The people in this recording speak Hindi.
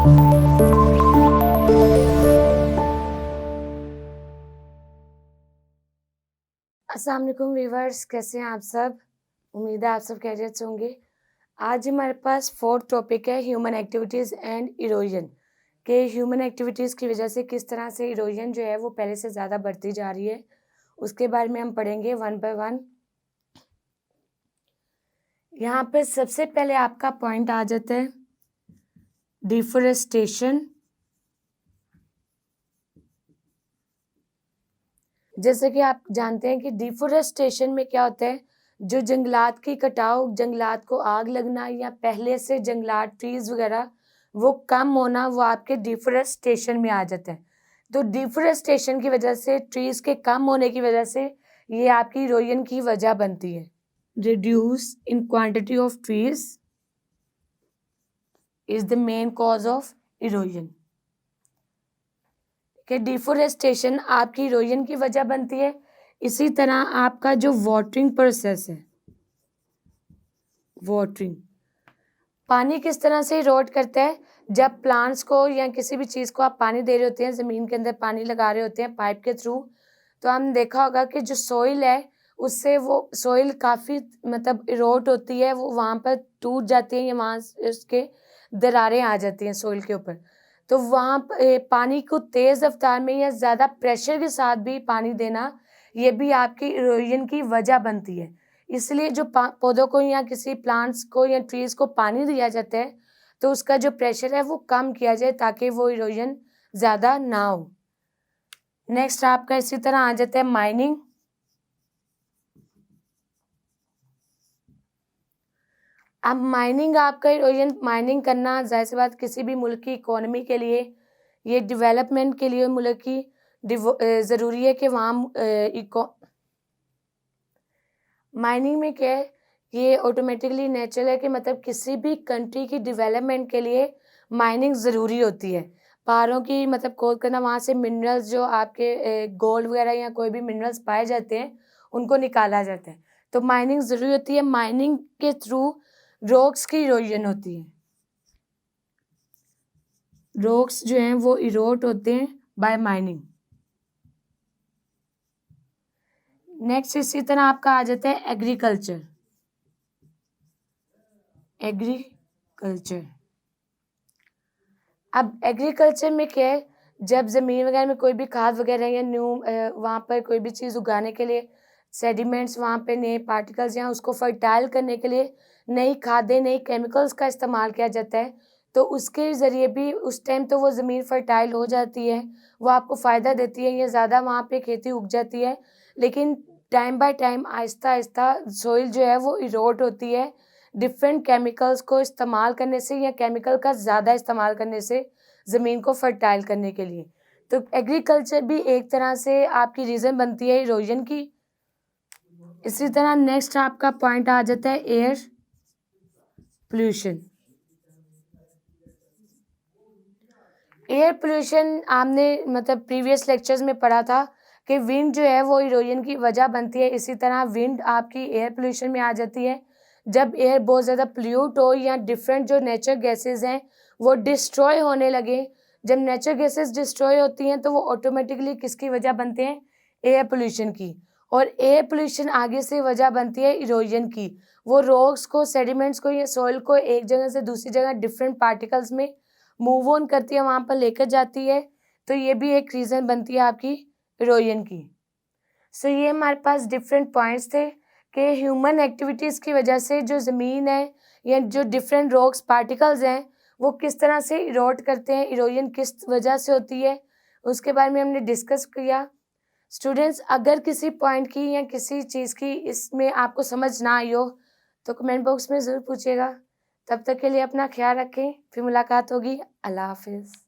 अस्सलाम वालेकुम व्यूअर्स, कैसे हैं आप सब? उम्मीद है आप सब खैरियत से होंगे। आज हमारे पास फोर्थ टॉपिक है ह्यूमन एक्टिविटीज़ एंड इरोजन के ह्यूमन एक्टिविटीज़ की वजह से किस तरह से इरोजन जो है वो पहले से ज़्यादा बढ़ती जा रही है, उसके बारे में हम पढ़ेंगे वन बाय वन। यहाँ पे सबसे पहले आपका पॉइंट आ जाता है डिफोरेस्टेशन। जैसे कि आप जानते हैं कि डिफोरेस्टेशन में क्या होता है, जो जंगलात की कटाव, जंगलात को आग लगना या पहले से जंगलात ट्रीज वगैरह वो कम होना, वो आपके डिफोरेस्टेशन में आ जाता है। तो डिफोरेस्टेशन की वजह से, ट्रीज के कम होने की वजह से ये आपकी इरोजन की वजह बनती है। Reduce in quantity of trees is the main cause of erosion. कि डिफोरेस्टेशन आपकी इरोजन की वजह बनती है। इसी तरह आपका जो वाटरिंग प्रोसेस है, वाटरिंग, पानी किस तरह से इरोड करता है। जब प्लांट्स को या किसी भी चीज़ को आप पानी दे रहे होते हैं, ज़मीन के अंदर पानी लगा रहे होते हैं पाइप के थ्रू, तो हमने देखा होगा कि जो सॉइल है उससे वो सॉइल काफ़ी मतलब इरोड होती है, वो वहाँ पर टूट जाती है या वहाँ उसके दरारें आ जाती हैं सॉइल के ऊपर। तो वहाँ पानी को तेज़ रफ्तार में या ज़्यादा प्रेशर के साथ भी पानी देना, ये भी आपकी इरोजन की वजह बनती है। इसलिए जो पौधों को या किसी प्लांट्स को या ट्रीज़ को पानी दिया जाता है, तो उसका जो प्रेशर है वो कम किया जाए ताकि वो इरोजन ज़्यादा ना हो। नेक्स्ट आपका इसी तरह आ जाता है माइनिंग। अब माइनिंग आपका इरोजन, माइनिंग करना ज़ाहिर सी बात किसी भी मुल्क की इकोनॉमी के लिए, ये डेवलपमेंट के लिए मुल्क की ज़रूरी है कि वहाँ माइनिंग में क्या है, ये ऑटोमेटिकली नेचुरल है कि मतलब किसी भी कंट्री की डेवलपमेंट के लिए माइनिंग ज़रूरी होती है। पहाड़ों की मतलब खोद करना, वहाँ से मिनरल्स जो आपके गोल्ड वगैरह या कोई भी मिनरल्स पाए जाते हैं, उनको निकाला जाता है। तो माइनिंग ज़रूरी होती है। माइनिंग के थ्रू रॉक्स की इरोजन होती है। रॉक्स जो हैं वो इरोड होते हैं बाय माइनिंग। नेक्स्ट इसी तरह आपका आ जाता है एग्रीकल्चर। एग्रीकल्चर, अब एग्रीकल्चर में क्या है, जब ज़मीन वगैरह में कोई भी खाद वगैरह या वहाँ पर कोई भी चीज़ उगाने के लिए सेडिमेंट्स, वहाँ पे नए पार्टिकल्स या उसको फर्टाइल करने के लिए नई खादें, नई केमिकल्स का इस्तेमाल किया जाता है। तो उसके ज़रिए भी उस टाइम तो वो ज़मीन फर्टाइल हो जाती है, वो आपको फ़ायदा देती है या ज़्यादा वहाँ पे खेती उग जाती है। लेकिन time by time Aahista Aahista soil जो है वो इरोड होती है, डिफरेंट केमिकल्स को इस्तेमाल करने से या केमिकल का ज़्यादा इस्तेमाल करने से ज़मीन को फर्टाइल करने के लिए। तो एग्रीकल्चर भी एक तरह से आपकी रीज़न बनती है इरोजन की। इसी तरह नेक्स्ट आपका पॉइंट आ जाता है एयर पोल्यूशन। एयर पोल्यूशन आपने मतलब प्रीवियस लेक्चर्स में पढ़ा था कि विंड जो है वो इरोजन की वजह बनती है। इसी तरह विंड आपकी एयर पोल्यूशन में आ जाती है। जब एयर बहुत ज़्यादा पोल्यूट हो या डिफरेंट जो नेचर गैसेस हैं वो डिस्ट्रॉय होने लगे, जब नेचर गैसेस डिस्ट्रॉय होती हैं तो वो ऑटोमेटिकली किसकी वजह बनते हैं, एयर पोल्यूशन की। और एयर पोल्यूशन आगे से वजह बनती है इरोजन की। वो रॉक्स को, सेडिमेंट्स को या सॉइल को एक जगह से दूसरी जगह डिफरेंट पार्टिकल्स में मूव ऑन करती है, वहाँ पर लेकर जाती है। तो ये भी एक रीज़न बनती है आपकी इरोजन की। सो ये हमारे पास डिफरेंट पॉइंट्स थे कि ह्यूमन एक्टिविटीज़ की वजह से जो ज़मीन है या जो डिफरेंट रॉक्स पार्टिकल्स हैं वो किस तरह से इरोड करते हैं, इरोजन किस वजह से होती है, उसके बारे में हमने डिस्कस किया। स्टूडेंट्स, अगर किसी पॉइंट की या किसी चीज़ की इसमें आपको समझ ना आई हो तो कमेंट बॉक्स में ज़रूर पूछिएगा। तब तक के लिए अपना ख्याल रखें, फिर मुलाकात होगी। अल्लाह हाफ़िज़।